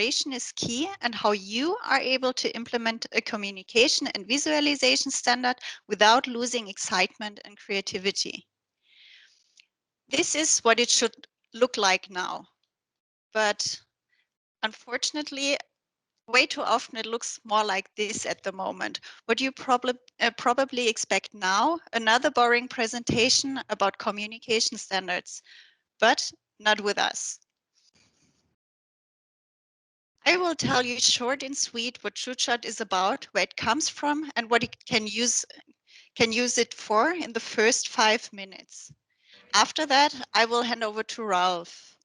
collaboration is key and how you are able to implement a communication and visualization standard without losing excitement and creativity. This is what it should look like now. But unfortunately, way too often it looks more like this at the moment. What you probably expect now, another boring presentation about communication standards, but not with us. I will tell you short and sweet what Truechart is about, where it comes from, and what it can use it for in the first 5 minutes. After that, I will hand over to Ralph.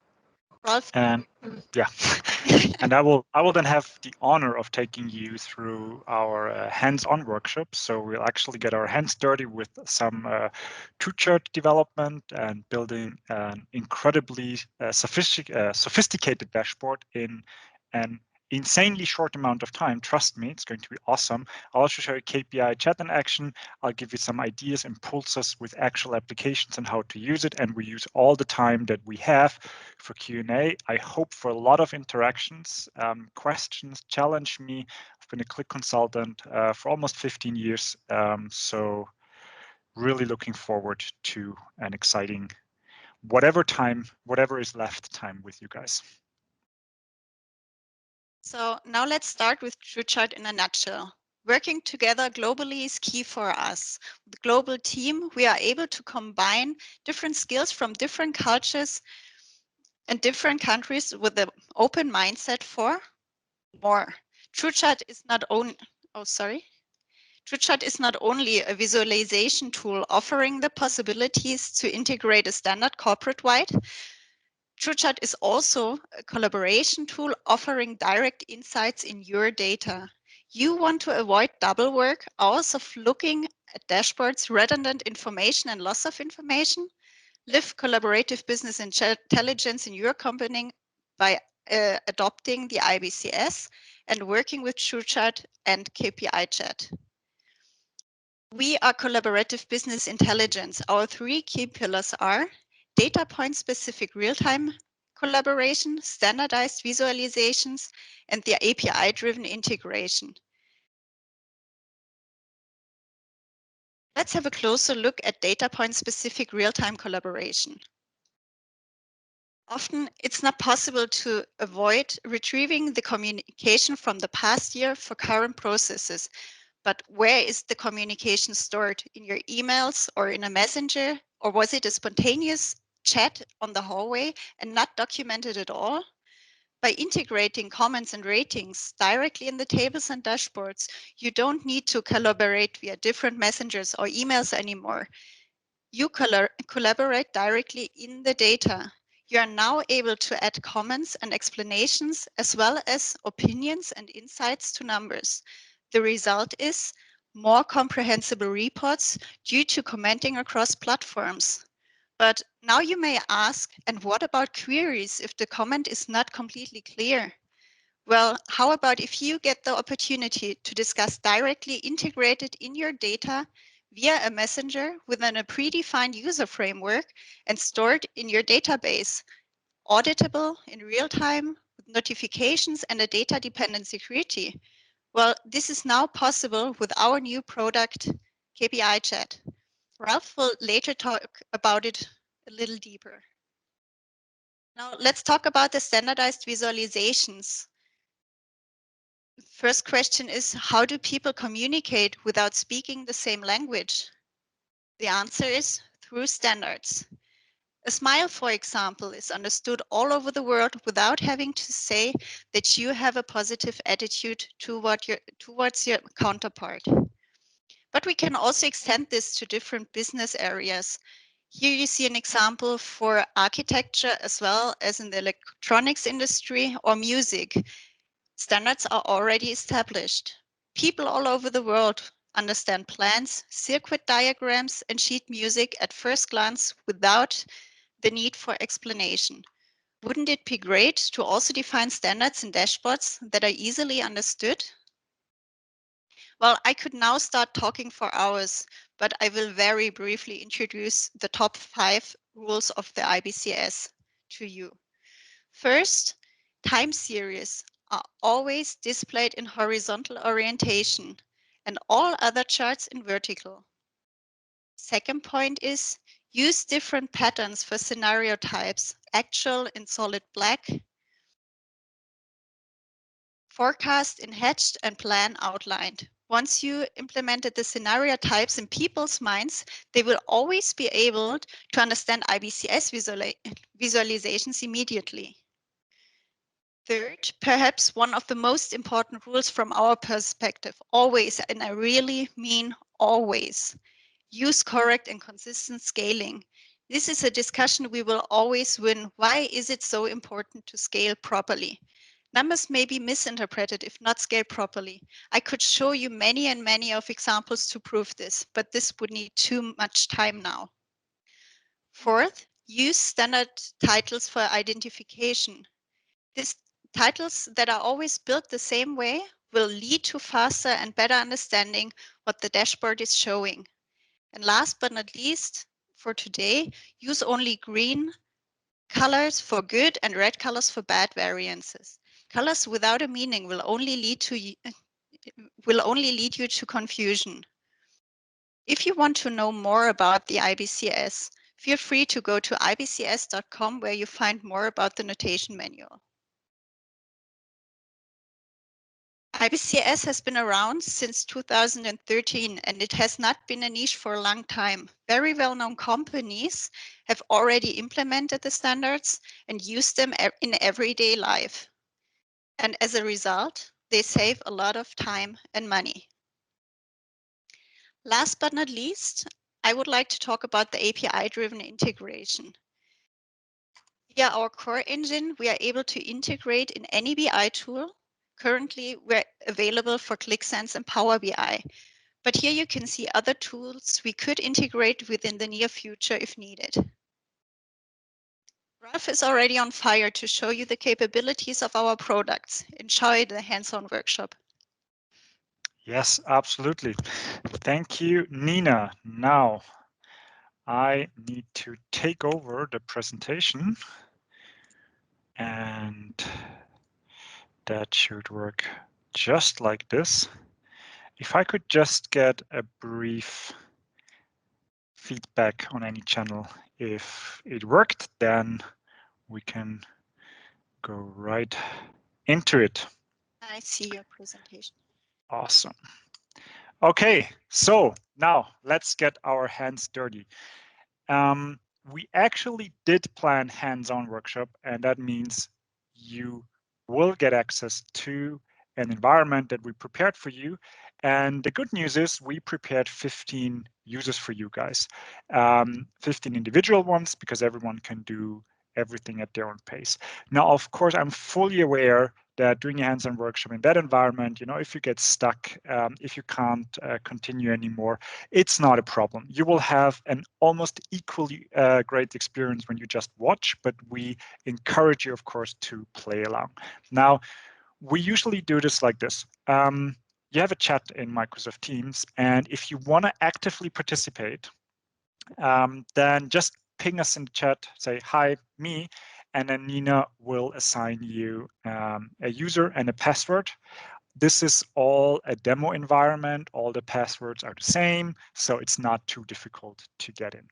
Ralph. And yeah, and I will then have the honor of taking you through our hands-on workshop. So we'll actually get our hands dirty with some Truechart development and building an incredibly sophisticated dashboard in an insanely short amount of time. Trust me, it's going to be awesome. I'll also show you KPI chat in action. I'll give you some ideas, impulses with actual applications and how to use it. And we use all the time that we have for Q&A. I hope for a lot of interactions, questions, challenge me. I've been a Qlik consultant for almost 15 years. So really looking forward to an exciting whatever is left time with you guys. So now let's start with Truechart in a nutshell. Working together globally is key for us. With the global team, we are able to combine different skills from different cultures and different countries with an open mindset for more. Truechart is not only, Truechart is not only a visualization tool offering the possibilities to integrate a standard corporate-wide. Truechart is also a collaboration tool offering direct insights in your data. You want to avoid double work, hours of looking at dashboards, redundant information, and loss of information? Live collaborative business intelligence in your company by adopting the IBCS and working with Truechart and KPI chat. We are collaborative business intelligence. Our 3 key pillars are data point specific real-time collaboration, standardized visualizations, and the API-driven integration. Let's have a closer look at data point specific real-time collaboration. Often it's not possible to avoid retrieving the communication from the past year for current processes. But where is the communication stored? In your emails or in a messenger? Or was it a spontaneous chat on the hallway and not documented at all? By integrating comments and ratings directly in the tables and dashboards, you don't need to collaborate via different messengers or emails anymore. You collaborate directly in the data. You are now able to add comments and explanations as well as opinions and insights to numbers. The result is more comprehensible reports due to commenting across platforms. But now you may ask, and what about queries if the comment is not completely clear? Well, how about if you get the opportunity to discuss directly integrated in your data via a messenger within a predefined user framework and stored in your database, auditable in real time with notifications and a data dependency security? Well, this is now possible with our new product, KPI Chat. Ralph will later talk about it a little deeper. Now let's talk about the standardized visualizations. First question is, how do people communicate without speaking the same language? The answer is through standards. A smile, for example, is understood all over the world without having to say that you have a positive attitude towards your counterpart. But we can also extend this to different business areas. Here you see an example for architecture as well as in the electronics industry or music. Standards are already established. People all over the world understand plans, circuit diagrams, and sheet music at first glance without the need for explanation. Wouldn't it be great to also define standards in dashboards that are easily understood? Well, I could now start talking for hours, but I will very briefly introduce the top 5 rules of the IBCS to you. First, time series. are always displayed in horizontal orientation and all other charts in vertical. Second point is use different patterns for scenario types, actual in solid black, forecast in hatched, and plan outlined. Once you implemented the scenario types in people's minds, they will always be able to understand IBCS visualizations immediately. Third, perhaps one of the most important rules from our perspective, always, and I really mean always, use correct and consistent scaling. This is a discussion we will always win. Why is it so important to scale properly? Numbers may be misinterpreted if not scaled properly. I could show you many and many of examples to prove this, but this would need too much time now. Fourth, use standard titles for identification. These titles that are always built the same way will lead to faster and better understanding what the dashboard is showing. And last but not least, for today, use only green colors for good and red colors for bad variances. Colors without a meaning will only lead you to confusion. If you want to know more about the IBCS, feel free to go to ibcs.com where you find more about the notation manual. IBCS has been around since 2013 and it has not been a niche for a long time. Very well-known companies have already implemented the standards and used them in everyday life. And as a result, they save a lot of time and money. Last but not least, I would like to talk about the API-driven integration. Via our core engine, we are able to integrate in any BI tool. Currently, we're available for Qlik Sense and Power BI. But here you can see other tools we could integrate within the near future if needed. Ralph is already on fire to show you the capabilities of our products. Enjoy the hands-on workshop. Yes, absolutely. Thank you, Nina. Now, I need to take over the presentation, and that should work just like this. If I could just get a brief feedback on any channel if it worked, then we can go right into it. I see your presentation. Awesome. Okay, so now let's get our hands dirty. We actually did plan hands-on workshop, and that means you will get access to an environment that we prepared for you. And the good news is we prepared 15 users for you guys, 15 individual ones, because everyone can do everything at their own pace. Now, of course, I'm fully aware that doing a hands-on workshop in that environment, if you get stuck, if you can't continue anymore, it's not a problem. You will have an almost equally great experience when you just watch, but we encourage you, of course, to play along. Now, we usually do this like this. You have a chat in Microsoft Teams, and if you want to actively participate, then just ping us in the chat, say, hi, me, and then Nina will assign you a user and a password. This is all a demo environment. All the passwords are the same, so it's not too difficult to get in.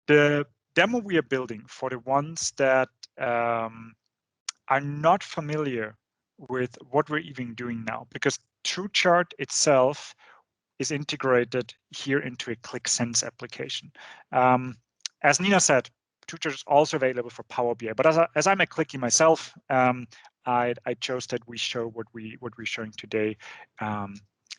The demo we are building, for the ones that are not familiar with what we're even doing now, because Truechart itself is integrated here into a Qlik Sense application. As Nina said, Truechart is also available for Power BI, but as I'm a Qlikkie myself, I chose that we show what we're showing today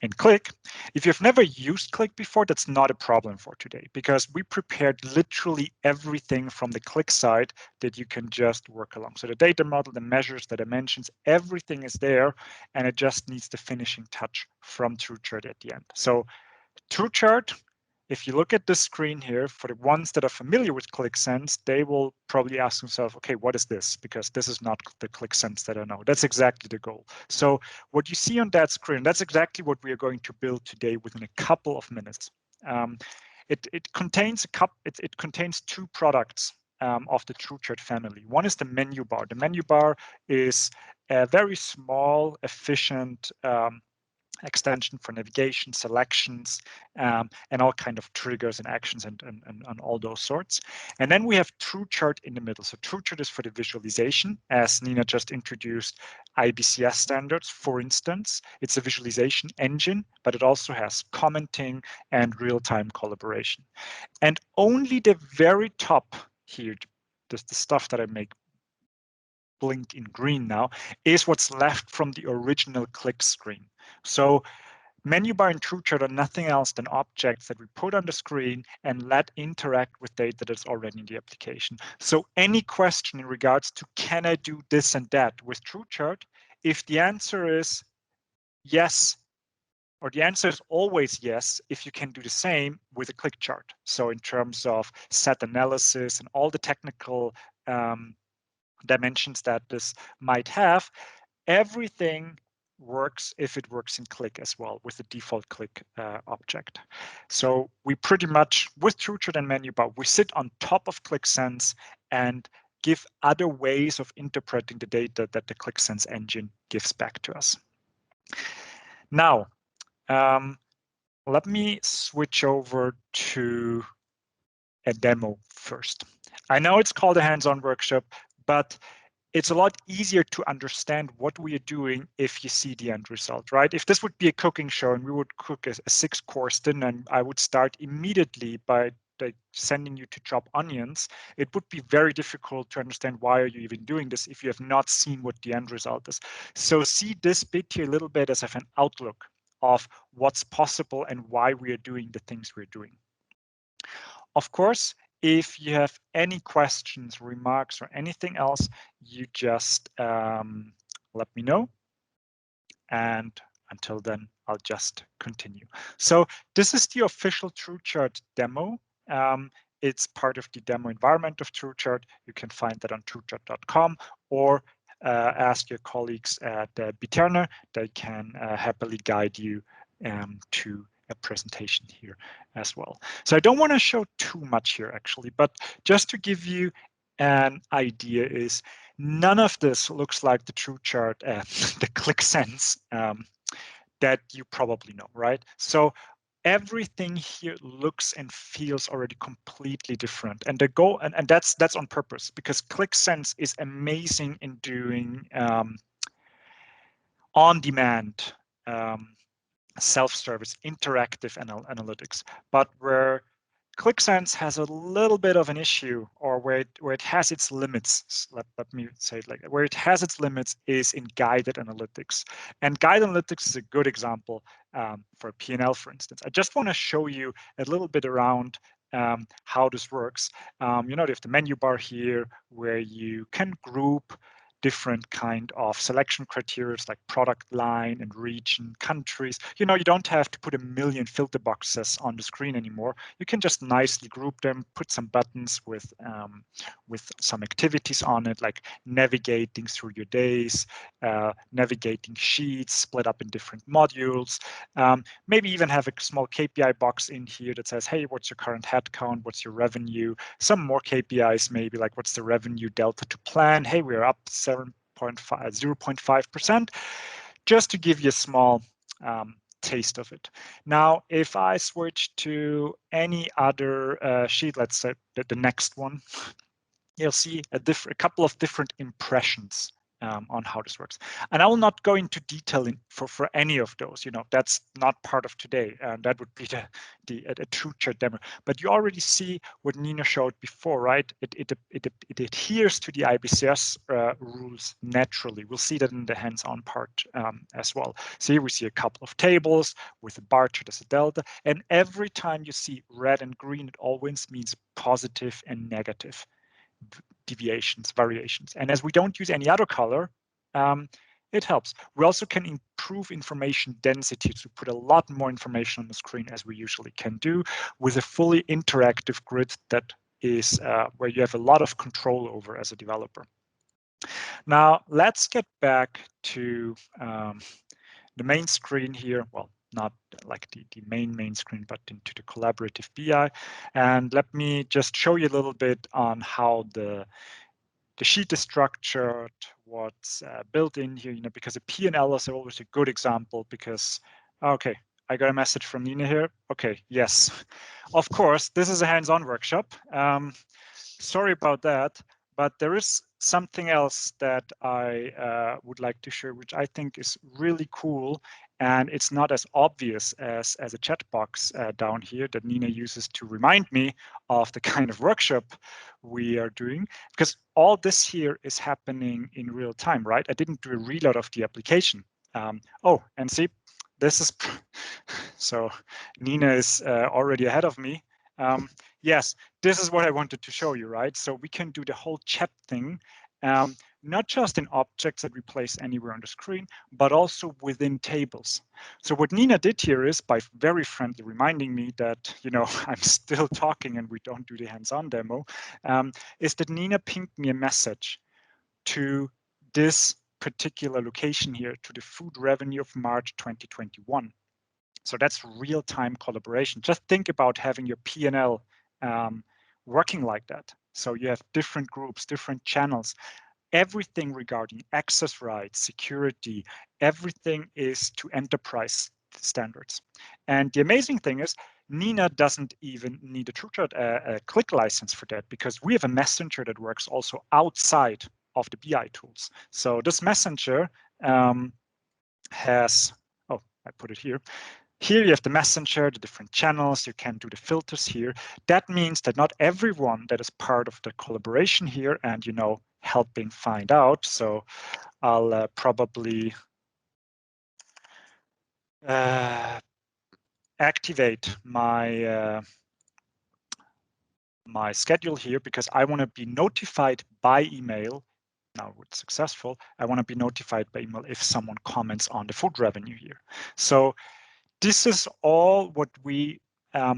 in Qlik. If you've never used Qlik before, that's not a problem for today, because we prepared literally everything from the Qlik side that you can just work along. So the data model, the measures, the dimensions, everything is there, and it just needs the finishing touch from Truechart at the end. So Truechart, if you look at the screen here, for the ones that are familiar with Qlik Sense, they will probably ask themselves, okay, what is this? Because this is not the Qlik Sense that I know. That's exactly the goal. So what you see on that screen, that's exactly what we are going to build today within a couple of minutes. It contains two products. of the Truechart family. One is the menu bar. The menu bar is a very small, efficient extension for navigation, selections, and all kind of triggers and actions and all those sorts. And then we have Truechart in the middle. So Truechart is for the visualization, as Nina just introduced IBCS standards, for instance. It's a visualization engine, but it also has commenting and real-time collaboration. And only the very top here, the stuff that I make blinked in green now, is what's left from the original Qlik screen. So menu bar and Truechart are nothing else than objects that we put on the screen and let interact with data that's already in the application. So any question in regards to can I do this and that with Truechart, if the answer is yes, or the answer is always yes, if you can do the same with a Qlik chart. So in terms of set analysis and all the technical dimensions that this might have, everything works if it works in Qlik as well with the default Qlik object. So we pretty much, with Truechart and menu bar, we sit on top of Qlik Sense and give other ways of interpreting the data that the Qlik Sense engine gives back to us. Now, let me switch over to a demo first. I know it's called a hands-on workshop, but it's a lot easier to understand what we are doing if you see the end result, right? If this would be a cooking show and we would cook a 6-course dinner and I would start immediately by sending you to chop onions, it would be very difficult to understand why are you even doing this if you have not seen what the end result is. So see this bit here a little bit as an outlook of what's possible and why we are doing the things we're doing. Of course, if you have any questions, remarks, or anything else, you just let me know. And until then, I'll just continue. So this is the official Truechart demo. It's part of the demo environment of Truechart. You can find that on truechart.com or ask your colleagues at BE-terna. They can happily guide you to a presentation here as well. So I don't want to show too much here actually, but just to give you an idea is none of this looks like the Truechart and the Qlik Sense that you probably know, right? So everything here looks and feels already completely different, and the goal, and that's on purpose, because Qlik Sense is amazing in doing on-demand self-service interactive analytics, but where Qlik Sense has a little bit of an issue, or where it has its limits, let me say it like that, where it has its limits is in guided analytics. And guided analytics is a good example for P&L, for instance. I just want to show you a little bit around how this works. You know, you have the menu bar here where you can group different kind of selection criteria like product line and region, countries. You know, you don't have to put a million filter boxes on the screen anymore. You can just nicely group them, put some buttons with some activities on it, like navigating through your days, navigating sheets, split up in different modules. Maybe even have a small KPI box in here that says, hey, what's your current headcount? What's your revenue? Some more KPIs, maybe like what's the revenue delta to plan? Hey, we're up 0.5%, just to give you a small taste of it. Now, if I switch to any other sheet, let's say the next one, you'll see a couple of different impressions on how this works. And I will not go into detail for any of those. You know, that's not part of today. That would be a Truechart demo. But you already see what Nina showed before, right? It adheres to the IBCS rules naturally. We'll see that in the hands-on part as well. So here we see a couple of tables with a bar chart as a delta. And every time you see red and green, it always means positive and negative deviations, variations. And as we don't use any other color, it helps. We also can improve information density to put a lot more information on the screen as we usually can do with a fully interactive grid that is where you have a lot of control over as a developer. Now, let's get back to the main screen here. Well, not like the main screen, but into the collaborative BI. And let me just show you a little bit on how the sheet is structured, what's built in here, because a P&L is always a good example because, okay, I got a message from Nina here. Okay, yes, of course, this is a hands-on workshop. Sorry about that, but there is something else that I would like to share, which I think is really cool. And it's not as obvious as a chat box down here that Nina uses to remind me of the kind of workshop we are doing, because all this here is happening in real time, right? I didn't do a reload of the application. Oh, and see, this is, so Nina is already ahead of me. Yes, this is what I wanted to show you, right? So we can do the whole chat thing, not just in objects that we place anywhere on the screen, but also within tables. So what Nina did here is, by very friendly reminding me that, I'm still talking and we don't do the hands-on demo, is that Nina pinged me a message to this particular location here, to the food revenue of March 2021. So that's real-time collaboration. Just think about having your P&L working like that. So you have different groups, different channels, everything regarding access rights, security, everything is to enterprise standards. And the amazing thing is, Nina doesn't even need a Truechart a Qlik license for that, because we have a messenger that works also outside of the BI tools. So this messenger has, oh, I put it here. Here you have the messenger, the different channels, you can do the filters here. That means that not everyone that is part of the collaboration here and, helping find out. So I'll probably activate my my schedule here, because I want to be notified by email. Now it's successful. I want to be notified by email if someone comments on the food revenue here. So this is all what we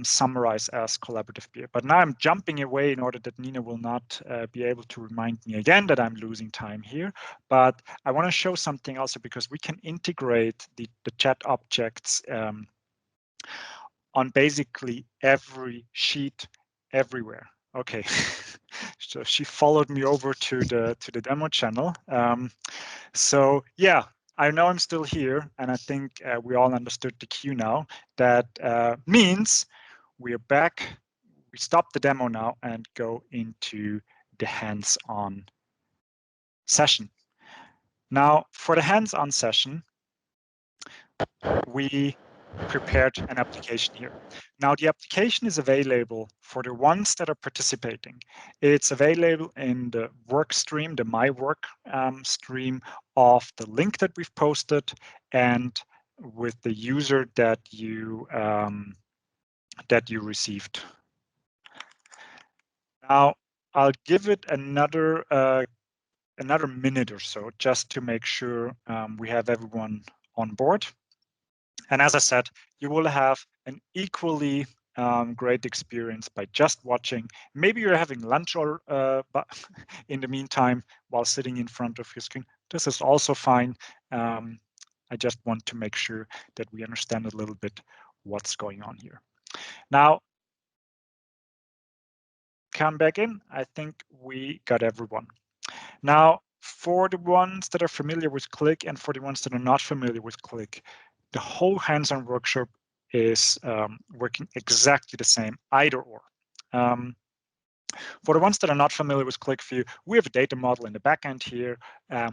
summarize as collaborative peer. But now I'm jumping away in order that Nina will not be able to remind me again that I'm losing time here. But I want to show something also, because we can integrate the chat objects on basically every sheet everywhere. Okay, so she followed me over to the demo channel. So yeah, I know I'm still here, and I think we all understood the cue now. That means we are back. We stop the demo now and go into the hands-on session. Now, for the hands-on session, we prepared an application here. Now, the application is available for the ones that are participating. It's available in the work stream, the My Work stream of the link that we've posted, and with the user that you received. Now, I'll give it another minute or so just to make sure we have everyone on board. And as I said, you will have an equally great experience by just watching. Maybe you're having lunch or but in the meantime, while sitting in front of your screen. This is also fine. I just want to make sure that we understand a little bit what's going on here. Now, come back in. I think we got everyone. Now, for the ones that are familiar with Qlik and for the ones that are not familiar with Qlik, the whole hands-on workshop is working exactly the same, either or. For the ones that are not familiar with QlikView, we have a data model in the backend here.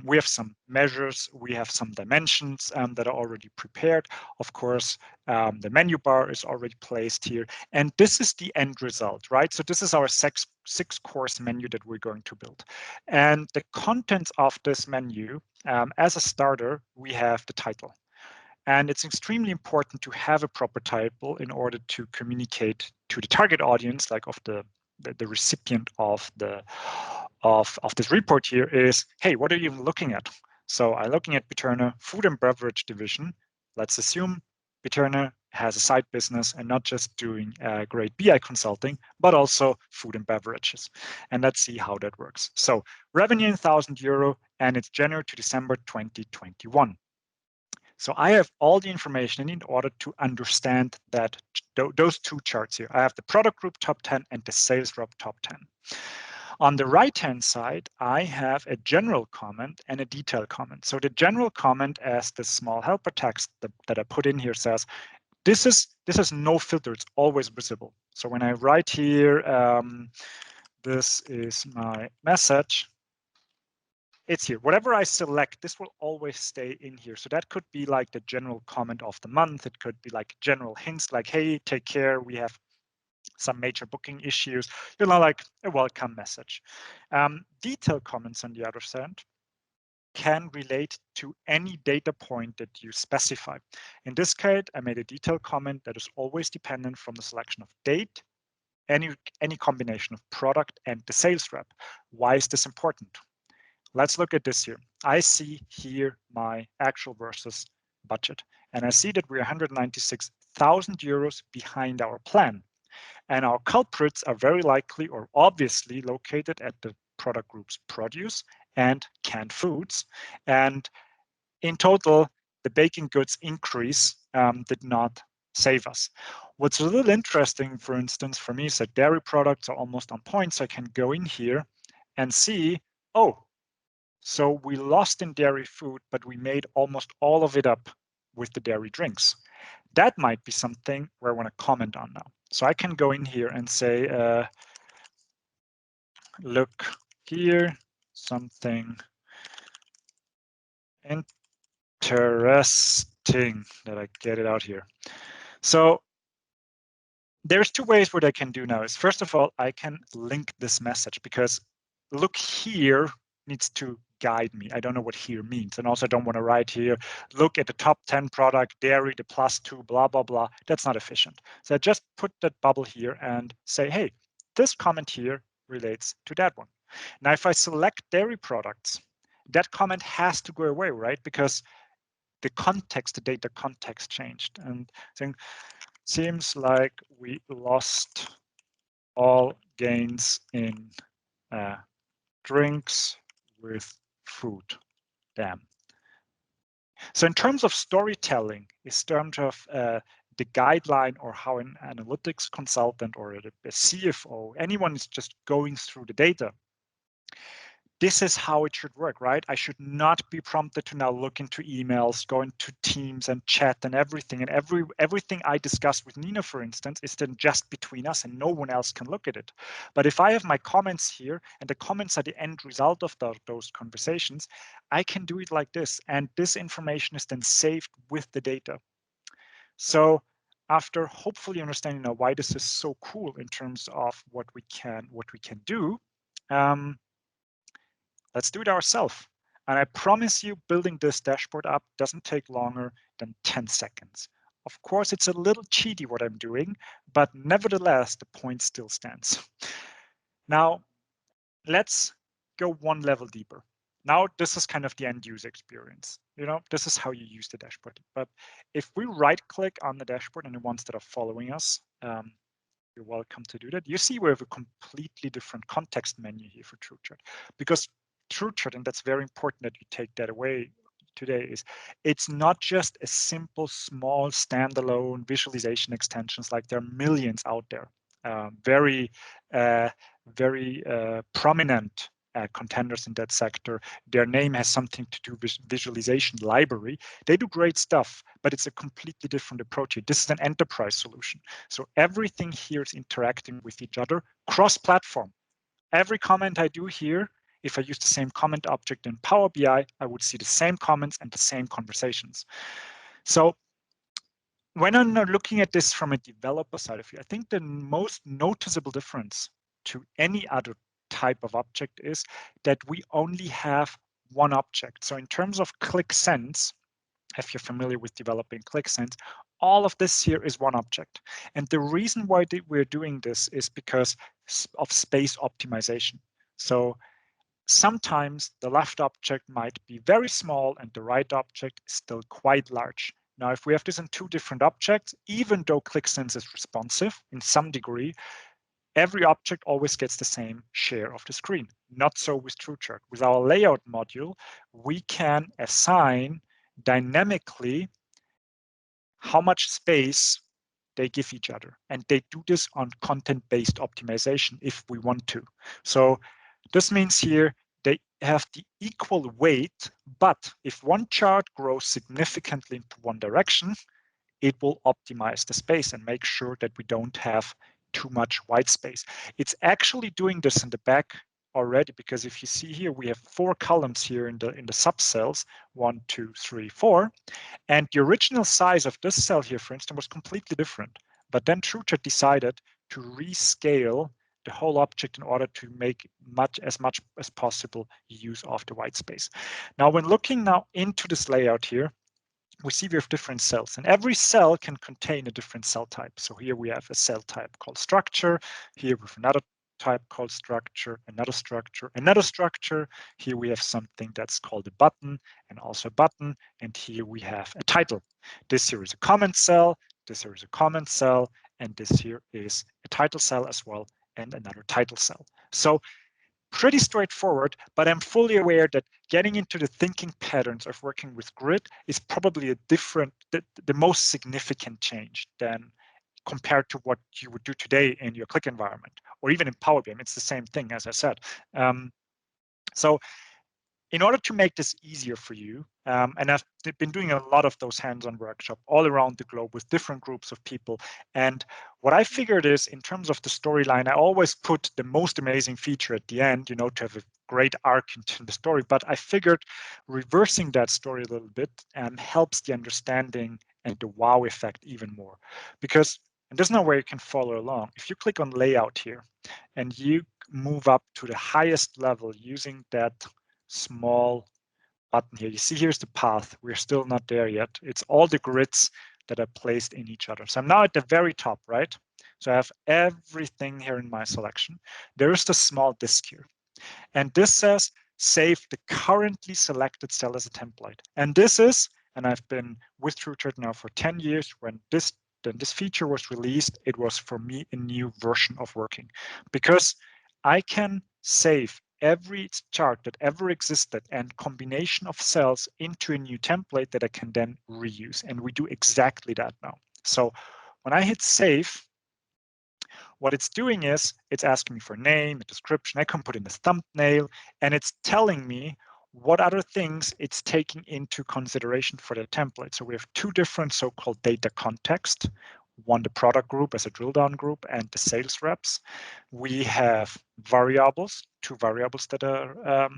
We have some measures, we have some dimensions that are already prepared. Of course, the menu bar is already placed here. And this is the end result, right? So this is our six-course menu that we're going to build. And the contents of this menu, as a starter, we have the title. And it's extremely important to have a proper title in order to communicate to the target audience, like of the recipient of this report here is, hey, what are you even looking at? So I'm looking at BE-terna Food and Beverage Division. Let's assume BE-terna has a side business and not just doing great BI consulting, but also food and beverages. And let's see how that works. So revenue in €1,000, and it's January to December 2021. So I have all the information in order to understand that those two charts here. I have the product group top 10 and the sales rep top 10. On the right-hand side, I have a general comment and a detailed comment. So the general comment, as the small helper text that I put in here says, this is no filter, it's always visible. So when I write here, this is my message, it's here. Whatever I select, this will always stay in here. So that could be like the general comment of the month. It could be like general hints like, hey, take care, we have some major booking issues, like a welcome message. Detailed comments, on the other hand, can relate to any data point that you specify. In this case, I made a detailed comment that is always dependent from the selection of date, any combination of product and the sales rep. Why is this important? Let's look at this here. I see here my actual versus budget, and I see that we're 196,000 euros behind our plan. And our culprits are very likely or obviously located at the product groups produce and canned foods. And in total, the baking goods increase did not save us. What's a little interesting, for instance, for me is that dairy products are almost on point. So I can go in here and see, oh, so we lost in dairy food, but we made almost all of it up with the dairy drinks. That might be something where I want to comment on now. So I can go in here and say, look here, something interesting that I get it out here. So there's two ways what I can do now is, first of all, I can link this message because look here needs to guide me. I don't know what here means. And also I don't want to write here, look at the top 10 product, dairy, the +2, blah, blah, blah. That's not efficient. So I just put that bubble here and say, hey, this comment here relates to that one. Now, if I select dairy products, that comment has to go away, right? Because the context, the data context changed. And saying, seems like we lost all gains in drinks with food. Damn. So in terms of storytelling, in terms of the guideline or how an analytics consultant or a CFO, anyone is just going through the data, this is how it should work, right? I should not be prompted to now look into emails, go into Teams and chat and everything. And everything I discuss with Nina, for instance, is then just between us and no one else can look at it. But if I have my comments here and the comments are the end result of those conversations, I can do it like this. And this information is then saved with the data. So after hopefully understanding now why this is so cool in terms of what we can do, let's do it ourselves. And I promise you, building this dashboard up doesn't take longer than 10 seconds. Of course, it's a little cheaty what I'm doing, but nevertheless, the point still stands. Now, let's go one level deeper. Now, this is kind of the end user experience. This is how you use the dashboard. But if we right click on the dashboard and the ones that are following us, you're welcome to do that. You see we have a completely different context menu here for Truechart, because Truechart, and that's very important that you take that away today, is it's not just a simple, small, standalone visualization extensions. Like there are millions out there, very prominent contenders in that sector. Their name has something to do with visualization library. They do great stuff, but it's a completely different approach here. This is an enterprise solution. So everything here is interacting with each other cross-platform. Every comment I do here, if I use the same comment object in Power BI, I would see the same comments and the same conversations. So when I'm looking at this from a developer side of view, I think the most noticeable difference to any other type of object is that we only have one object. So in terms of Qlik Sense, if you're familiar with developing Qlik Sense, all of this here is one object. And the reason why we're doing this is because of space optimization. So sometimes the left object might be very small and the right object is still quite large. Now, if we have this in two different objects, even though Qlik Sense is responsive in some degree, every object always gets the same share of the screen. Not so with Truechart. With our layout module, we can assign dynamically how much space they give each other. And they do this on content-based optimization if we want to. So this means here they have the equal weight, but if one chart grows significantly into one direction, it will optimize the space and make sure that we don't have too much white space. It's actually doing this in the back already, because if you see here, we have 4 columns here in the subcells, 1, 2, 3, 4. And the original size of this cell here, for instance, was completely different. But then Truechart decided to rescale the whole object in order to make much as possible use of the white space. Now, when looking now into this layout here, we see we have different cells, and every cell can contain a different cell type. So here we have a cell type called structure, here with another type called structure, another structure, another structure. Here we have something that's called a button and also a button, and here we have a title. This here is a comment cell, this here is a comment cell, and this here is a title cell as well, and another title cell. So pretty straightforward, but I'm fully aware that getting into the thinking patterns of working with grid is probably a different, the most significant change than compared to what you would do today in your Qlik environment, or even in Power BI. It's the same thing, as I said. So in order to make this easier for you, and I've been doing a lot of those hands-on workshops all around the globe with different groups of people. And what I figured is, in terms of the storyline, I always put the most amazing feature at the end, to have a great arc into the story. But I figured reversing that story a little bit helps the understanding and the wow effect even more. Because, and there's no way you can follow along. If you click on layout here and you move up to the highest level using that small button here. You see, here's the path. We're still not there yet. It's all the grids that are placed in each other. So I'm now at the very top, right? So I have everything here in my selection. There is the small disk here. And this says, save the currently selected cell as a template. And this is, and I've been with Truechart now for 10 years, when this feature was released, it was for me a new version of working, because I can save every chart that ever existed and combination of cells into a new template that I can then reuse. And we do exactly that now. So when I hit save, what it's doing is it's asking me for a name, a description. I can put in a thumbnail, and it's telling me what other things it's taking into consideration for the template. So we have 2 different so-called data context. One, the product group as a drill down group, and the sales reps. We have variables, 2 variables that are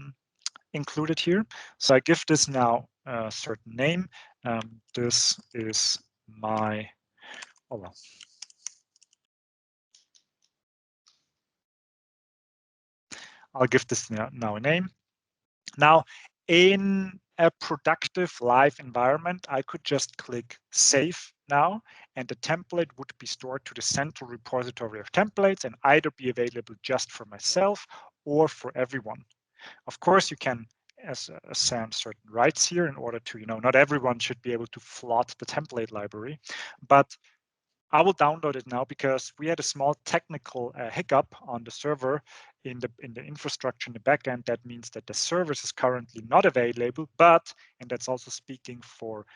included here. So I give this now a certain name. This is my, oh well. I'll give this now a name. Now, in a productive live environment, I could just click Save now, and the template would be stored to the central repository of templates and either be available just for myself or for everyone. Of course, you can assign certain rights here in order to, not everyone should be able to flood the template library, but I will download it now because we had a small technical hiccup on the server in the infrastructure in the backend. That means that the service is currently not available, but, and that's also speaking for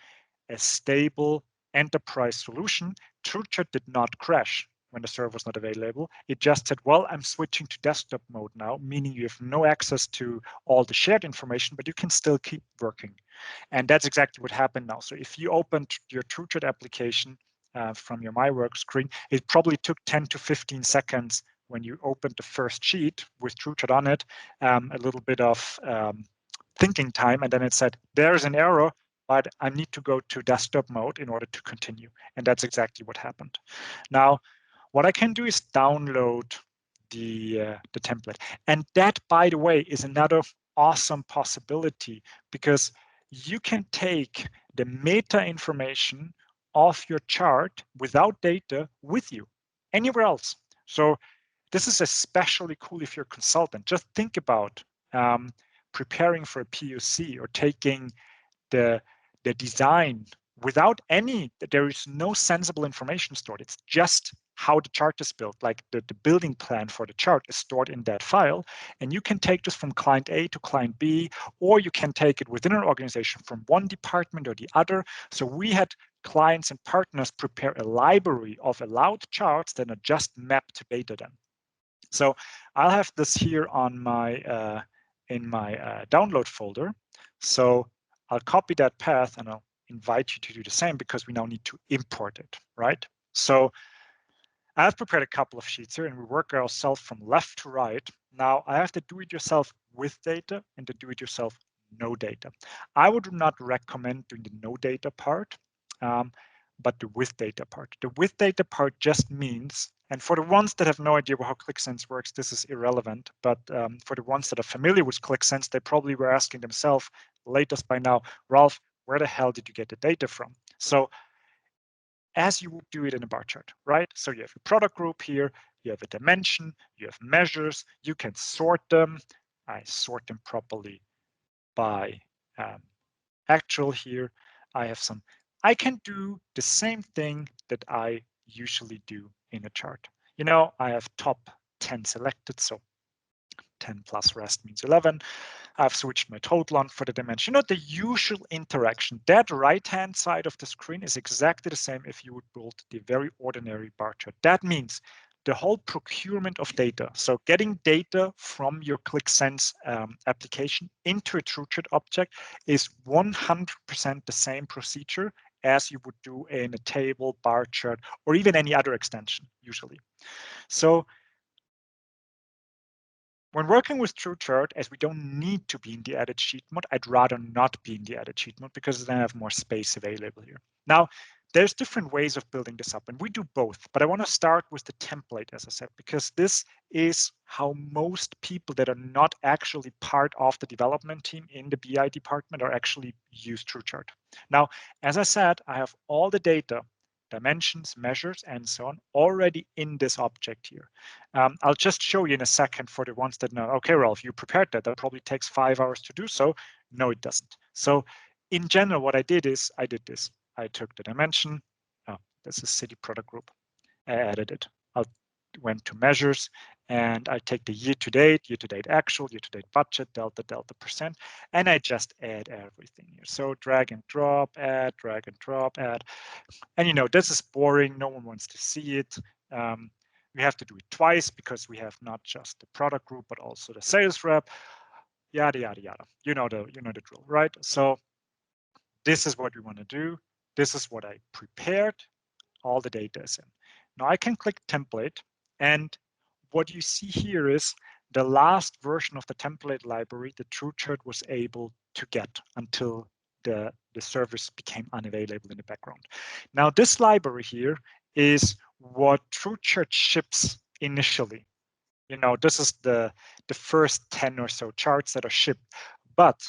a stable enterprise solution, Truechart did not crash when the server was not available. It just said, well, I'm switching to desktop mode now, meaning you have no access to all the shared information, but you can still keep working. And that's exactly what happened now. So if you opened your Truechart application from your My Work screen, it probably took 10 to 15 seconds when you opened the first sheet with Truechart on it, a little bit of thinking time, and then it said, there's an error, but I need to go to desktop mode in order to continue. And that's exactly what happened. Now, what I can do is download the template. And that, by the way, is another awesome possibility, because you can take the meta information of your chart without data with you anywhere else. So this is especially cool if you're a consultant. Just think about preparing for a POC or taking the design without there is no sensible information stored. It's just how the chart is built, like the building plan for the chart is stored in that file. And you can take this from client A to client B, or you can take it within an organization from one department or the other. So we had clients and partners prepare a library of allowed charts that are just mapped to data then. So I'll have this here on my in my download folder. So I'll copy that path and I'll invite you to do the same because we now need to import it, right? So I've prepared a couple of sheets here and we work ourselves from left to right. Now I have the do-it-yourself with data and the do-it-yourself no data. I would not recommend doing the no data part, but the with data part. The with data part just means, and for the ones that have no idea how QlikSense works, this is irrelevant, but for the ones that are familiar with QlikSense, they probably were asking themselves, latest by now, Ralph, where the hell did you get the data from? So as you would do it in a bar chart, right? So you have a product group here, you have a dimension, you have measures, you can sort them. I sort them properly by actual here. I can do the same thing that I usually do in a chart. You know, I have top 10 selected, so 10 plus rest means 11. I've switched my total on for the dimension. You know, the usual interaction. That right-hand side of the screen is exactly the same if you would build the very ordinary bar chart. That means the whole procurement of data. So getting data from your QlikSense application into a Truechart object is 100% the same procedure as you would do in a table, bar chart, or even any other extension usually. So when working with Truechart, as we don't need to be in the edit sheet mode, I'd rather not be in the edit sheet mode because then I have more space available here. Now, there's different ways of building this up, and we do both. But I want to start with the template, as I said, because this is how most people that are not actually part of the development team in the BI department are actually use Truechart. Now, as I said, I have all the data, dimensions, measures, and so on already in this object here. I'll just show you in a second for the ones that know, okay, Ralph, you prepared that. That probably takes 5 hours to do so. No, it doesn't. So in general, what I did is I did this. I took the dimension. Oh, this is city product group. I added it. I went to measures and I take the year-to-date actual, year-to-date budget, delta percent, and I just add everything here. So drag and drop, add, drag and drop, add. And you know, this is boring. No one wants to see it. We have to do it twice because we have not just the product group, but also the sales rep, yada, yada, yada. You know the drill, right? So this is what we want to do. This is what I prepared. All the data is in. Now I can click template, and what you see here is the last version of the template library that Truechart was able to get until the service became unavailable in the background. Now this library here is what Truechart ships initially. You know, this is the first 10 or so charts that are shipped, but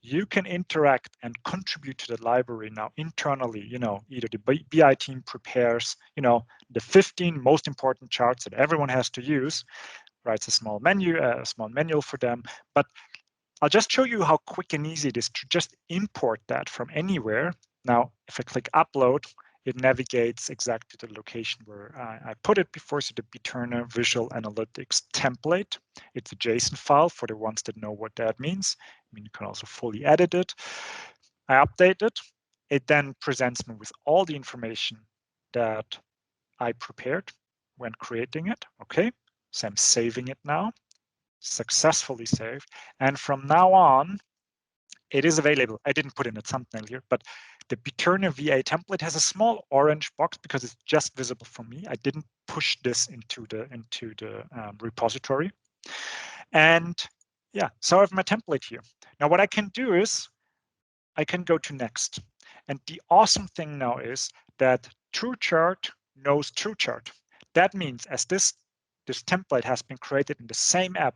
you can interact and contribute to the library now internally. You know, either the BI team prepares, you know, the 15 most important charts that everyone has to use, writes a small manual for them. But I'll just show you how quick and easy it is to just import that from anywhere. Now, if I click upload, it navigates exactly to the location where I put it before. So the BE-terna Visual Analytics template. It's a JSON file for the ones that know what that means. I mean, you can also fully edit it. I update it. It then presents me with all the information that I prepared when creating it. Okay, so I'm saving it now. Successfully saved. And from now on, it is available. I didn't put in a thumbnail here, but the BE-terna VA template has a small orange box because it's just visible for me. I didn't push this into the repository. And yeah, so I have my template here. Now what I can do is I can go to next. And the awesome thing now is that Truechart knows Truechart. That means as this template has been created in the same app,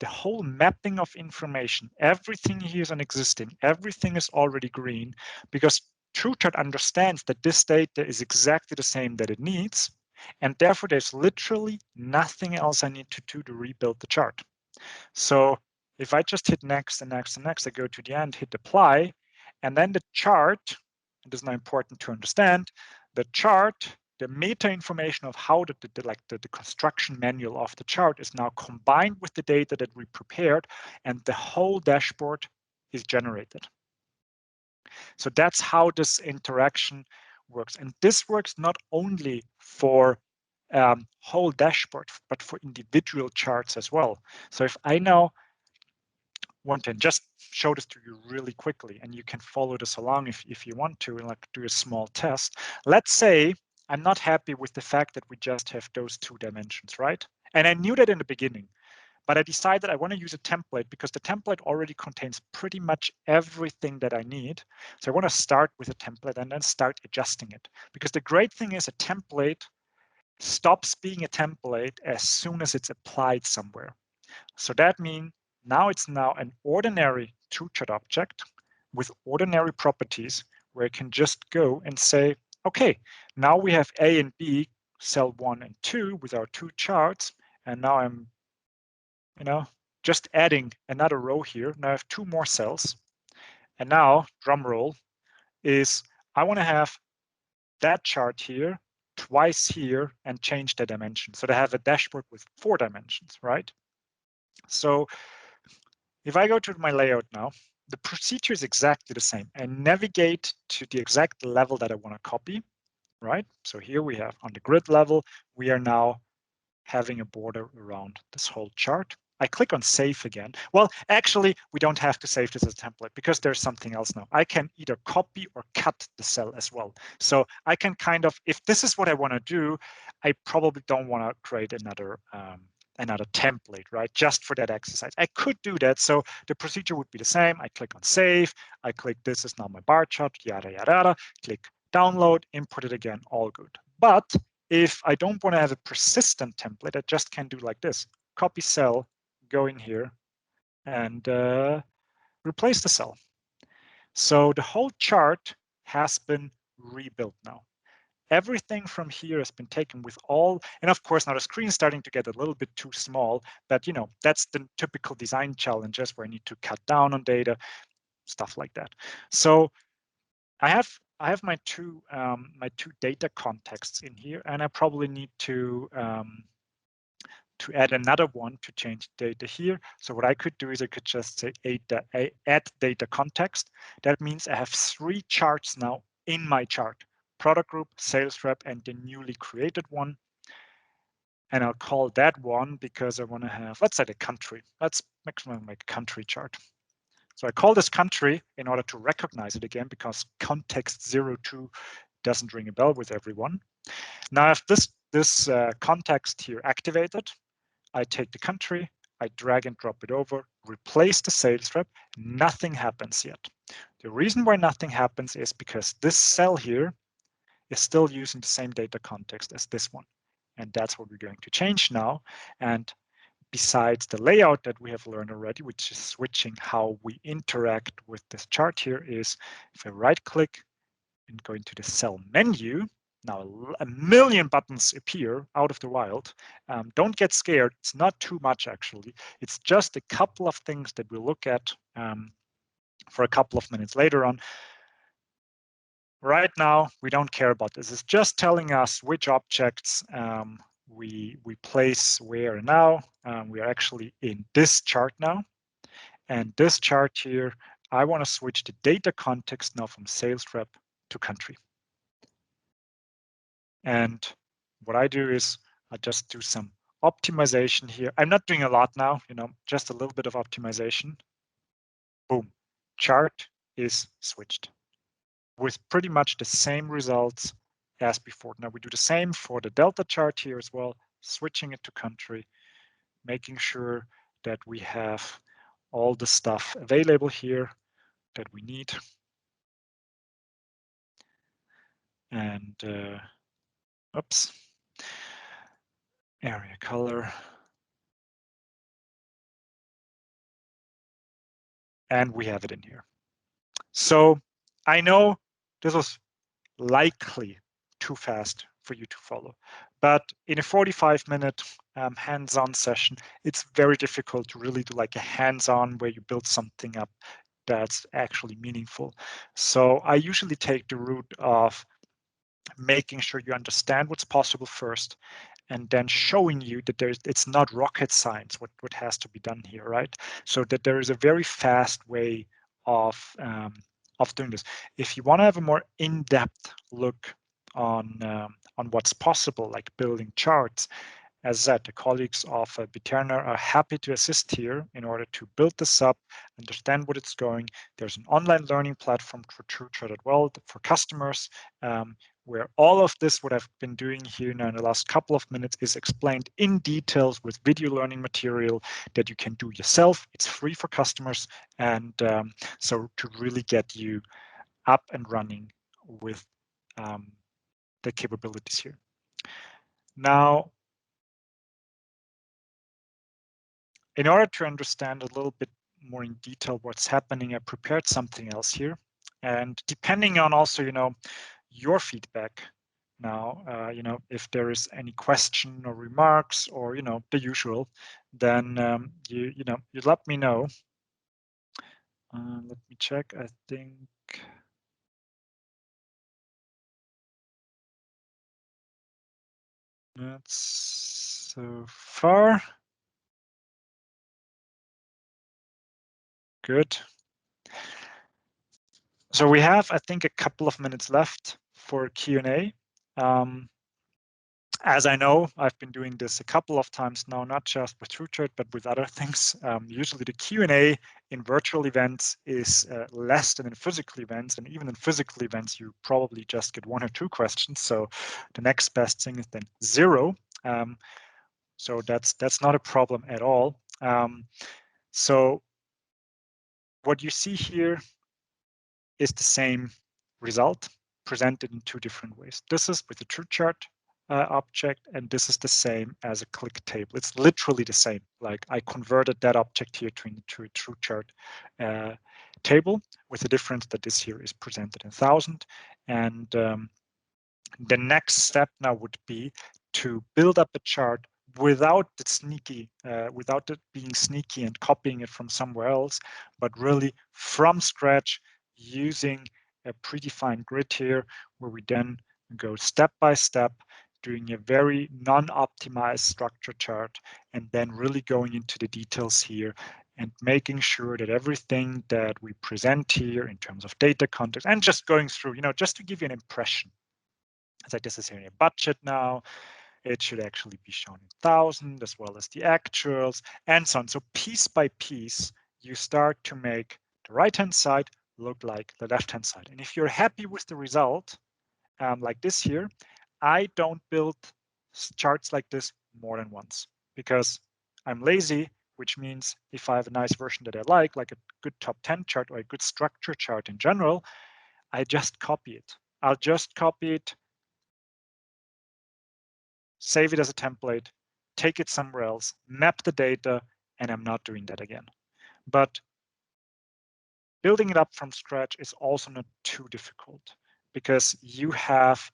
the whole mapping of information, everything here is existing, everything is already green because Truechart understands that this data is exactly the same that it needs. And therefore, there's literally nothing else I need to do to rebuild the chart. So if I just hit next and next and next, I go to the end, hit apply, and then the chart, it is now important to understand, the chart the meta information of how the construction manual of the chart is now combined with the data that we prepared, and the whole dashboard is generated. So that's how this interaction works. And this works not only for whole dashboard, but for individual charts as well. So if I now want to just show this to you really quickly, and you can follow this along if you want to, and like do a small test. Let's say I'm not happy with the fact that we just have those 2 dimensions, right? And I knew that in the beginning, but I decided I want to use a template because the template already contains pretty much everything that I need. So I want to start with a template and then start adjusting it. Because the great thing is a template stops being a template as soon as it's applied somewhere. So that means now it's an ordinary Truechart object with ordinary properties where I can just go and say, okay, now we have A and B, cell 1 and 2 with our 2 charts. And now I'm, just adding another row here. Now I have 2 more cells. And now, drum roll, is I want to have that chart here twice here and change the dimension. So they have a dashboard with 4 dimensions, right? So if I go to my layout now, the procedure is exactly the same. I navigate to the exact level that I want to copy, right? So here we have on the grid level, we are now having a border around this whole chart. I click on save again. Well, actually, we don't have to save this as a template because there's something else now. I can either copy or cut the cell as well. So I can kind of, if this is what I want to do, I probably don't want to create another template, right? Just for that exercise. I could do that. So the procedure would be the same. I click on save. I click this is now my bar chart, yada, yada, yada. Click download, import it again, all good. But if I don't want to have a persistent template, I just can do like this. Copy cell, go in here, and replace the cell. So the whole chart has been rebuilt now. Everything from here has been taken with all, and of course now the screen is starting to get a little bit too small, but that's the typical design challenges where I need to cut down on data, stuff like that. So I have my two data contexts in here, and I probably need to add another one to change data here. So what I could do is I could just say add data context. That means I have 3 charts now in my chart: product group, sales rep, and the newly created one. And I'll call that one because I want to have, let's say, the country. Let's make a country chart. So I call this country in order to recognize it again, because context 02 doesn't ring a bell with everyone. Now I have this context here activated. I take the country, I drag and drop it over, replace the sales rep, nothing happens yet. The reason why nothing happens is because this cell here is still using the same data context as this one. And that's what we're going to change now. And besides the layout that we have learned already, which is switching how we interact with this chart here, is if I right click and go into the cell menu, now a million buttons appear out of the wild. Don't get scared. It's not too much, actually. It's just a couple of things that we'll look at for a couple of minutes later on. Right now, we don't care about this. It's just telling us which objects we place where now. We are actually in this chart now. And this chart here, I want to switch the data context now from sales rep to country. And what I do is I just do some optimization here. I'm not doing a lot now, just a little bit of optimization. Boom, chart is switched with pretty much the same results as before. Now we do the same for the delta chart here as well, switching it to country, making sure that we have all the stuff available here that we need. And oops, area color. And we have it in here. So I know this was likely too fast for you to follow, but in a 45-minute hands-on session, it's very difficult to really do like a hands-on where you build something up that's actually meaningful. So I usually take the route of making sure you understand what's possible first, and then showing you that it's not rocket science what has to be done here, right? So that there is a very fast way of doing this. If you want to have a more in-depth look on what's possible, like building charts, as said, the colleagues of BE-terna are happy to assist here in order to build this up, understand what it's going. There's an online learning platform for Truechart as well for customers, where all of this, what I've been doing here now in the last couple of minutes, is explained in details with video learning material that you can do yourself. It's free for customers, and so to really get you up and running with the capabilities here. Now, in order to understand a little bit more in detail what's happening, I prepared something else here. And depending on also, your feedback now, if there is any question or remarks or, the usual, then you let me know. Let me check. I think that's so far. Good. So we have, I think, a couple of minutes left for Q&A. As I know, I've been doing this a couple of times now, not just with Truechart, but with other things. Usually the Q&A in virtual events is less than in physical events. And even in physical events, you probably just get 1 or 2 questions. So the next best thing is then 0. So that's not a problem at all. So what you see here is the same result presented in 2 different ways. This is with the Truechart object, and this is the same as a Qlik table. It's literally the same. Like I converted that object here to a Truechart table, with the difference that this here is presented in 1000. And the next step now would be to build up a chart without without it being sneaky and copying it from somewhere else, but really from scratch, using a predefined grid here, where we then go step by step, doing a very non-optimized structure chart, and then really going into the details here and making sure that everything that we present here in terms of data context, and just going through, just to give you an impression. Like this is here in a budget now. It should actually be shown in 1000 as well as the actuals and so on. So piece by piece, you start to make the right-hand side look like the left-hand side. And if you're happy with the result, like this here, I don't build charts like this more than once, because I'm lazy, which means if I have a nice version that I like a good top 10 chart or a good structure chart in general, I just copy it. I'll just copy it, save it as a template, take it somewhere else, map the data, and I'm not doing that again. But building it up from scratch is also not too difficult, because you have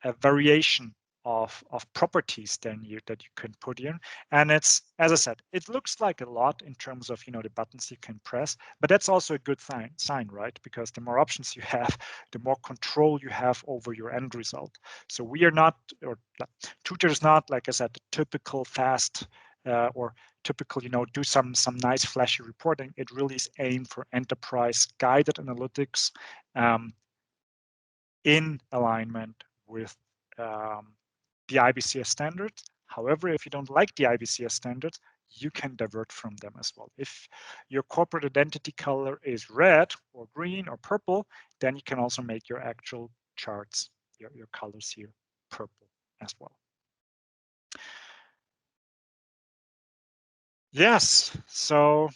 a variation of properties then that you can put in. And it's, as I said, it looks like a lot in terms of, the buttons you can press, but that's also a good sign, right? Because the more options you have, the more control you have over your end result. So we are not, or Truechart is not, like I said, the typical fast or typical, do some nice flashy reporting. It really is aimed for enterprise guided analytics in alignment with the IBCS standards. However, if you don't like the IBCS standards, you can divert from them as well. If your corporate identity color is red or green or purple, then you can also make your actual charts, your colors here, purple as well. Yes, so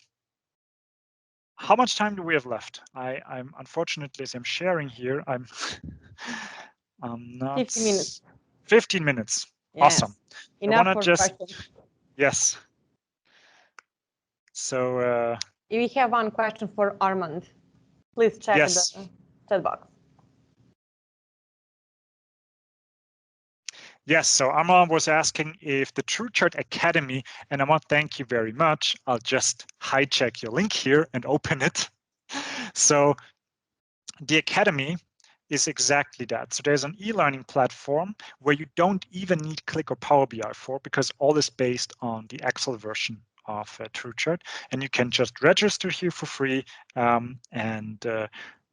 how much time do we have left? I'm unfortunately, as I'm sharing here, I'm not 15 minutes. 15 minutes. Yes. Awesome. Enough I for just questions. yes. So we have one question for Armand. Please check yes. the chat box. Yes, so Armand was asking if the Truechart Academy, and Armand, thank you very much. I'll just hijack your link here and open it. So the Academy is exactly that. So there's an e-learning platform where you don't even need Qlik or Power BI for, because all is based on the Excel version of Truechart, and you can just register here for free and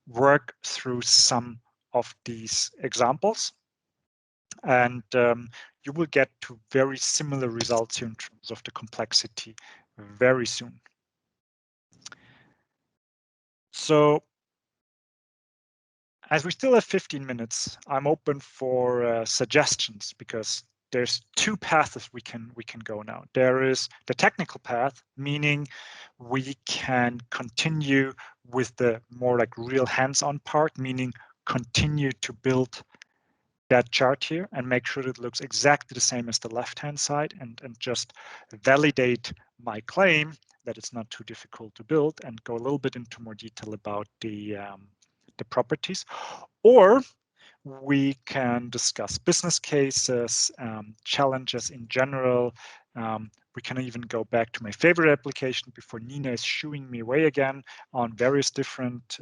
work through some of these examples, and you will get to very similar results here in terms of the complexity very soon. So as we still have 15 minutes, I'm open for suggestions, because there's two paths we can go now. There is the technical path, meaning we can continue with the more like real hands-on part, meaning continue to build that chart here and make sure it looks exactly the same as the left-hand side, and just validate my claim that it's not too difficult to build, and go a little bit into more detail about the properties. Or we can discuss business cases, challenges in general. We can even go back to my favorite application before Nina is shooing me away again on various different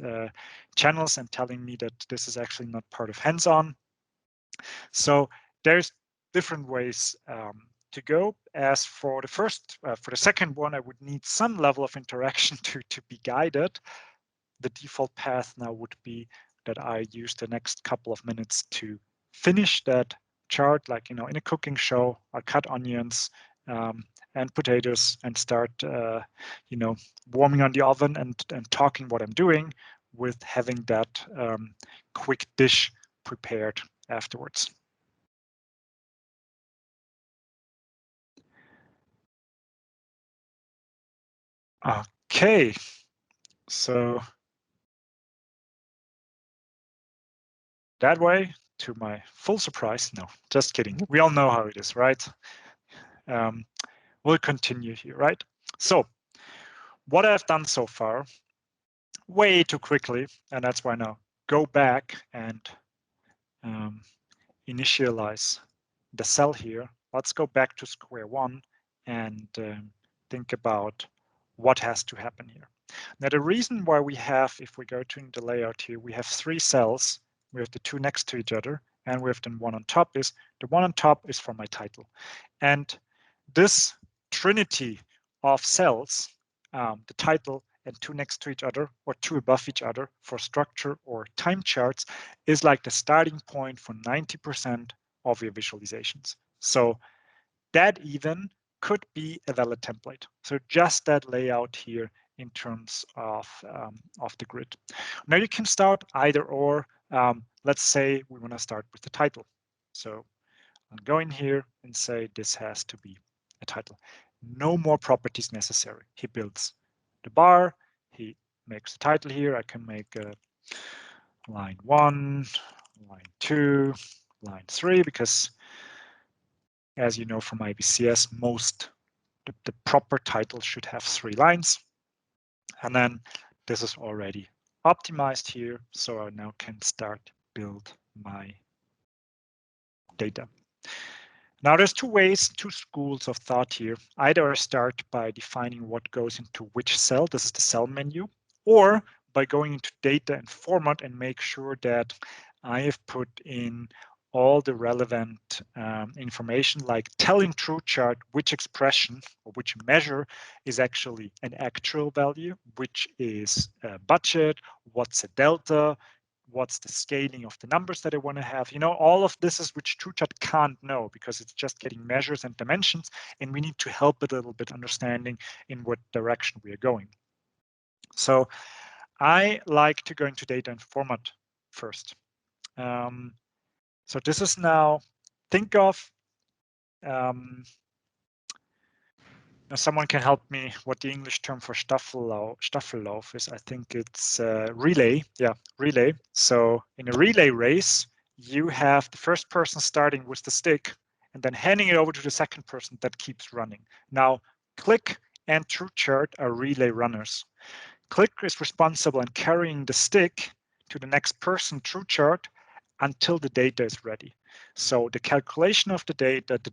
channels and telling me that this is actually not part of hands-on. So there's different ways to go. As for the first, for the second one, I would need some level of interaction to be guided. The default path now would be that I use the next couple of minutes to finish that chart, like, in a cooking show. I cut onions and potatoes and start, warming on the oven and talking what I'm doing, with having that quick dish prepared afterwards. Okay, so that way, to my full surprise, no, just kidding. We all know how it is, right? We'll continue here, right? So what I've done so far, way too quickly, and that's why now go back and initialize the cell here. Let's go back to square one and think about what has to happen here. Now, the reason why we have, if we go to the layout here, we have three cells. We have the two next to each other, and we have the one on top. Is the one on top is for my title. And this trinity of cells, the title and two next to each other or two above each other for structure or time charts, is like the starting point for 90% of your visualizations. So that even could be a valid template. So just that layout here in terms of the grid. Now you can start either or. Let's say we want to start with the title. So I'll go in here and say this has to be a title. No more properties necessary. He builds the bar. He makes the title here. I can make a line 1, line 2, line 3, because as you know from IBCS, the proper title should have 3 lines. And then this is already optimized here. So I now can start build my data. Now there's two schools of thought here. Either I start by defining what goes into which cell, this is the cell menu, or by going into data and format and make sure that I have put in all the relevant information, like telling Truechart which expression or which measure is actually an actual value, which is a budget, what's a delta, what's the scaling of the numbers that I want to have. All of this is which Truechart can't know, because it's just getting measures and dimensions, and we need to help it a little bit understanding in what direction we are going. So I like to go into data and format first. So this is now, think of, now someone can help me what the English term for Staffellauf is. I think it's relay. Yeah, relay. So in a relay race, you have the first person starting with the stick and then handing it over to the second person that keeps running. Now, Qlik and Truechart are relay runners. Qlik is responsible in carrying the stick to the next person, Truechart, until the data is ready. So the calculation of the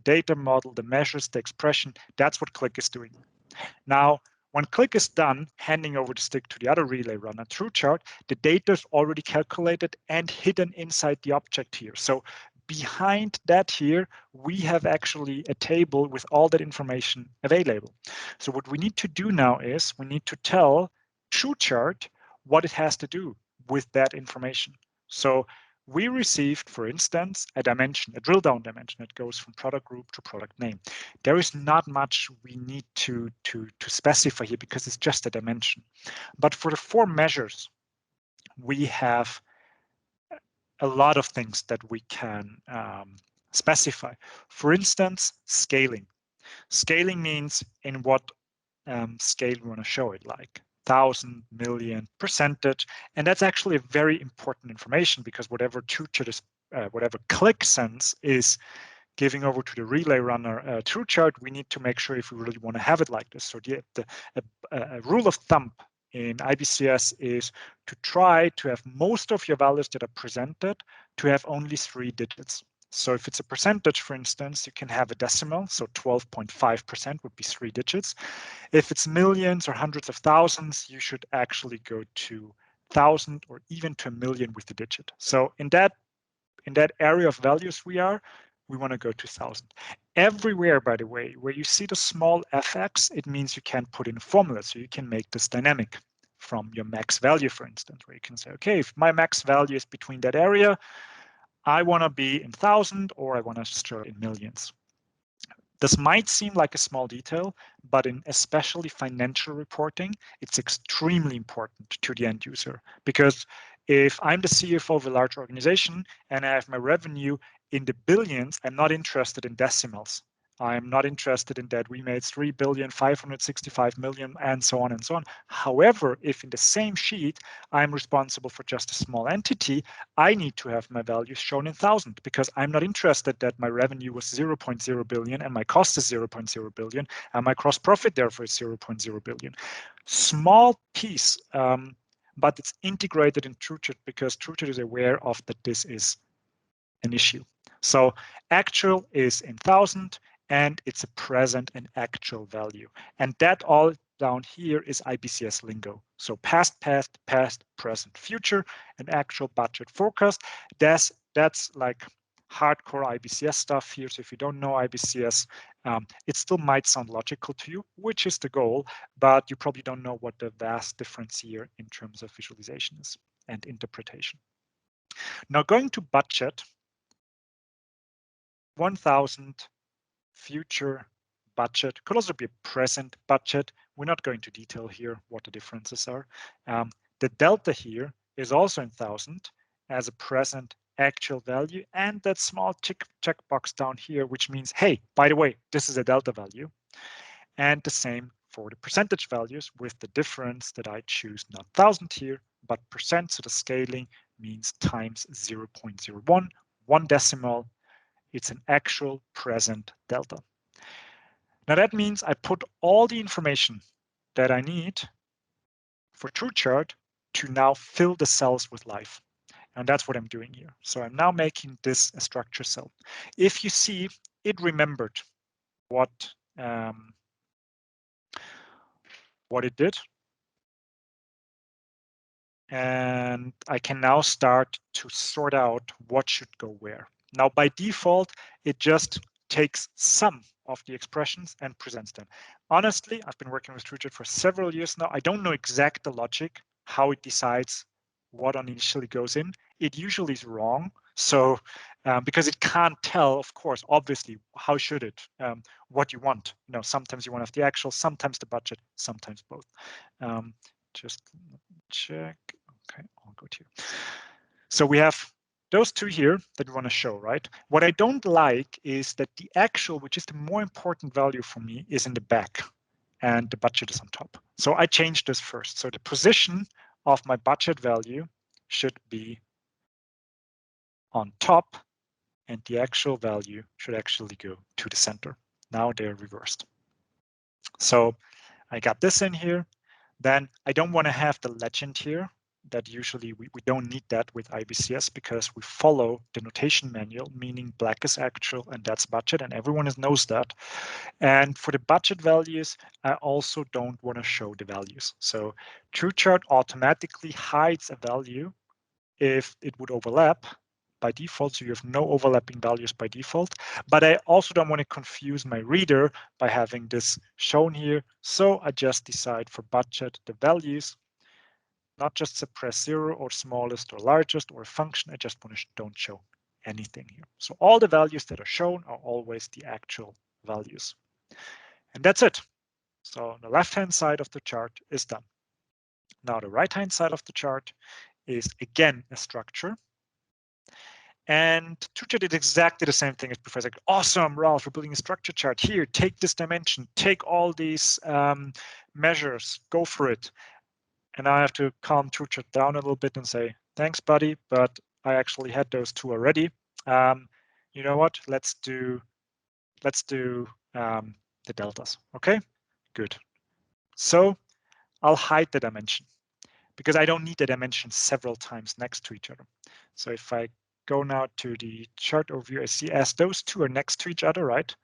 data model, the measures, the expression, that's what Qlik is doing. Now, When Qlik is done handing over the stick to the other relay runner, Truechart, the data is already calculated and hidden inside the object here. So behind that here, we have actually a table with all that information available. So what we need to do now is we need to tell Truechart what it has to do with that information. So we received, for instance, a dimension, a drill down dimension that goes from product group to product name. There is not much we need to specify here because it's just a dimension. But for the 4 measures, we have a lot of things that we can specify. For instance, scaling. Scaling means in what scale we want to show it, like 1,000, million, percentage. And that's actually a very important information because whatever Truechart is, whatever Qlik sends is giving over to the relay runner Truechart, we need to make sure if we really want to have it like this. So a rule of thumb in IBCS is to try to have most of your values that are presented to have only 3 digits. So if it's a percentage, for instance, you can have a decimal, so 12.5% would be 3 digits. If it's millions or hundreds of thousands, you should actually go to 1,000 or even to a million with the digit. So in that area of values we want to go to 1,000. Everywhere, by the way, where you see the small fx, it means you can put in a formula. So you can make this dynamic from your max value, for instance, where you can say, okay, if my max value is between that area, I want to be in 1,000 or I want to show in millions. This might seem like a small detail, but in especially financial reporting, it's extremely important to the end user. Because if I'm the CFO of a large organization and I have my revenue in the billions, I'm not interested in decimals. I'm not interested in that we made 3,565,000,000 and so on and so on. However, if in the same sheet I'm responsible for just a small entity, I need to have my values shown in 1,000 because I'm not interested that my revenue was 0.0 billion and my cost is 0.0 billion and my gross profit therefore is 0.0 billion. Small piece, but it's integrated in Truechart because Truechart is aware of that this is an issue. So actual is in 1,000 and it's a present and actual value. And that all down here is IBCS lingo. So past, present, future, and actual budget forecast. That's like hardcore IBCS stuff here. So if you don't know IBCS, it still might sound logical to you, which is the goal, but you probably don't know what the vast difference here in terms of visualization is and interpretation. Now going to budget, 1,000 future budget, could also be a present budget. We're not going to detail here what the differences are. The delta here is also in 1,000 as a present actual value, and that small checkbox down here, which means, hey, by the way, this is a delta value. And the same for the percentage values with the difference that I choose not 1,000 here, but percent. So the scaling means times 0.01, 1 decimal. It's an actual present delta. Now that means I put all the information that I need for Truechart to now fill the cells with life. And that's what I'm doing here. So I'm now making this a structure cell. If you see, it remembered what it did. And I can now start to sort out what should go where. Now, by default, it just takes some of the expressions and presents them. Honestly, I've been working with Truechart for several years now. I don't know exact the logic, how it decides what initially goes in. It usually is wrong. So because it can't tell, of course, obviously, how should it, what you want. You know, sometimes you want to have the actual, sometimes the budget, sometimes both. Just check. Okay, I'll go to you. So we have those two here that we want to show, right? What I don't like is that the actual, which is the more important value for me, is in the back and the budget is on top. So I changed this first. So the position of my budget value should be on top and the actual value should actually go to the center. Now they're reversed. So I got this in here. Then I don't want to have the legend here that usually we don't need that with IBCS because we follow the notation manual, meaning black is actual and that's budget, and everyone knows that. And for the budget values, I also don't want to show the values. So Truechart automatically hides a value if it would overlap by default, so you have no overlapping values by default. But I also don't want to confuse my reader by having this shown here. So I just decide for budget the values, not just suppress 0 or smallest or largest or a function. I just want to don't show anything here. So all the values that are shown are always the actual values. And that's it. So the left-hand side of the chart is done. Now the right-hand side of the chart is again a structure. And Truechart did exactly the same thing as before. It's like, awesome, Ralph, we're building a structure chart. Here, take this dimension, take all these measures, go for it. And I have to calm Truechart down a little bit and say, thanks, buddy, but I actually had those two already. You know what? Let's do the deltas. Okay, good. So I'll hide the dimension because I don't need the dimension several times next to each other. So if I go now to the chart overview, I see as those two are next to each other, right?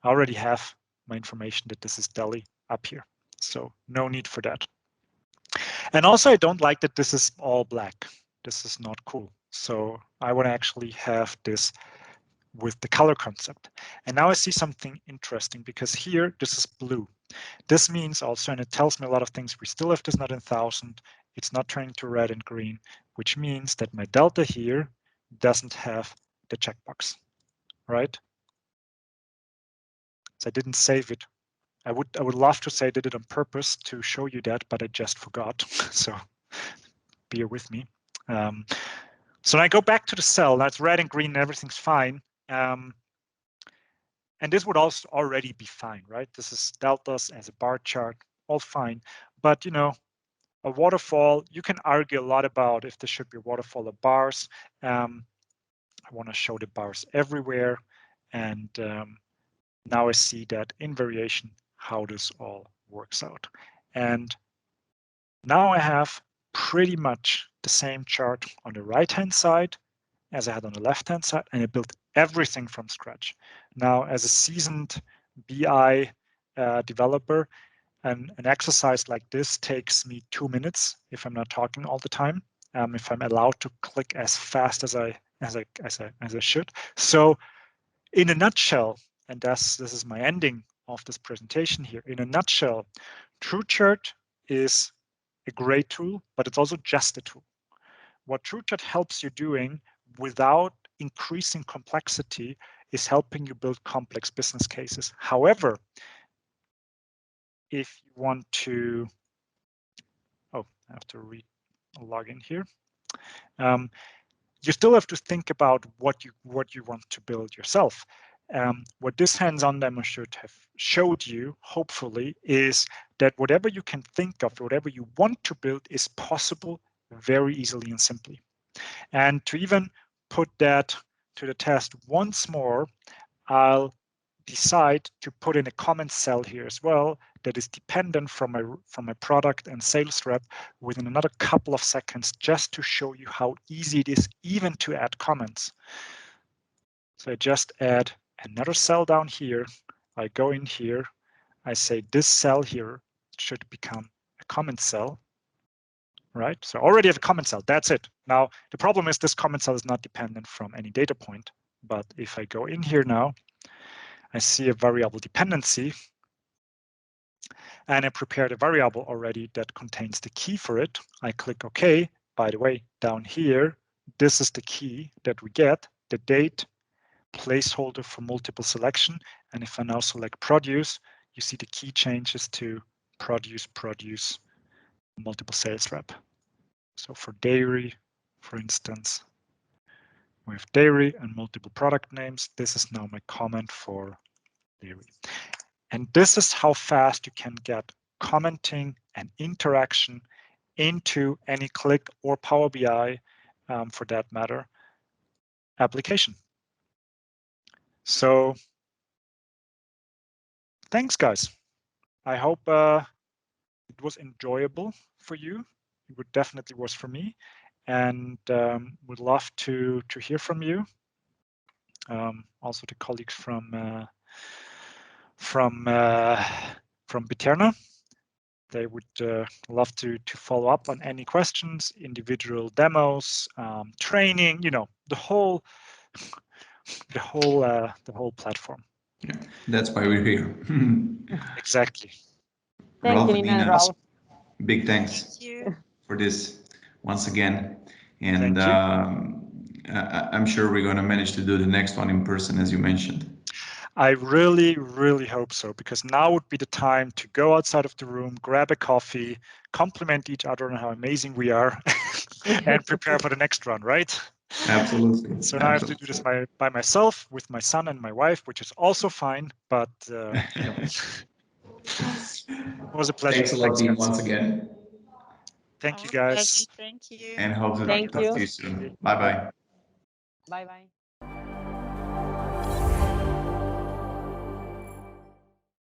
I already have my information that this is Delhi up here. So no need for that. And also I don't like that this is all black. This is not cool. So I want to actually have this with the color concept. And now I see something interesting because here this is blue. This means also, and it tells me a lot of things, we still have this not in 1000. It's not turning to red and green, which means that my delta here doesn't have the checkbox, right? So I didn't save it. I would love to say I did it on purpose to show you that, but I just forgot. So bear with me. So I go back to the cell. Now it's red and green and everything's fine. And this would also already be fine, right? This is deltas as a bar chart, all fine. But you know, a waterfall, you can argue a lot about if this should be a waterfall of bars. I want to show the bars everywhere. And now I see that in variation, how this all works out. And now I have pretty much the same chart on the right-hand side as I had on the left-hand side, and I built everything from scratch. Now, as a seasoned BI developer, an exercise like this takes me 2 minutes if I'm not talking all the time. If I'm allowed to click as fast as I should. So, in a nutshell, and this is my ending of this presentation here. In a nutshell, Truechart is a great tool, but it's also just a tool. What Truechart helps you doing without increasing complexity is helping you build complex business cases. However, if you want to, I have to log in here. You still have to think about what you want to build yourself. What this hands-on demo should have showed you, hopefully, is that whatever you can think of, whatever you want to build is possible very easily and simply. And to even put that to the test once more, I'll decide to put in a comment cell here as well that is dependent from my product and sales rep within another couple of seconds, just to show you how easy it is even to add comments. So I just add another cell down here. I go in here. I say this cell here should become a comment cell, right? So I already have a comment cell. That's it. Now, the problem is this comment cell is not dependent from any data point. But if I go in here now, I see a variable dependency, and I prepared a variable already that contains the key for it. I click OK. By the way, down here, this is the key that we get, the date, placeholder for multiple selection. And if I now select produce, you see the key changes to produce, multiple sales rep. So for dairy, for instance, we have dairy and multiple product names. This is now my comment for dairy. And this is how fast you can get commenting and interaction into any Qlik or Power BI, for that matter, application. So thanks, guys. I hope it was enjoyable for you. would definitely was for me, and would love to hear from you. Also the colleagues from BE-terna. They would love to follow up on any questions, individual demos, training, the whole platform. Yeah, that's why we're here. Exactly. Thank Ralph you, and Nina and Nina, Ralph. big thanks Thank you. for this once again. And Thank you. I'm sure we're going to manage to do the next one in person, as you mentioned. I really, really hope so, because now would be the time to go outside of the room, grab a coffee, compliment each other on how amazing we are, and prepare for the next run, right? Absolutely. So now I have to do this by myself with my son and my wife, which is also fine, but it was a pleasure. Thanks a lot, Dean, guys. once again. Thank you, Our guys. pleasure. Thank you. And hope to Thank talk you. to you soon. Bye-bye. Bye-bye.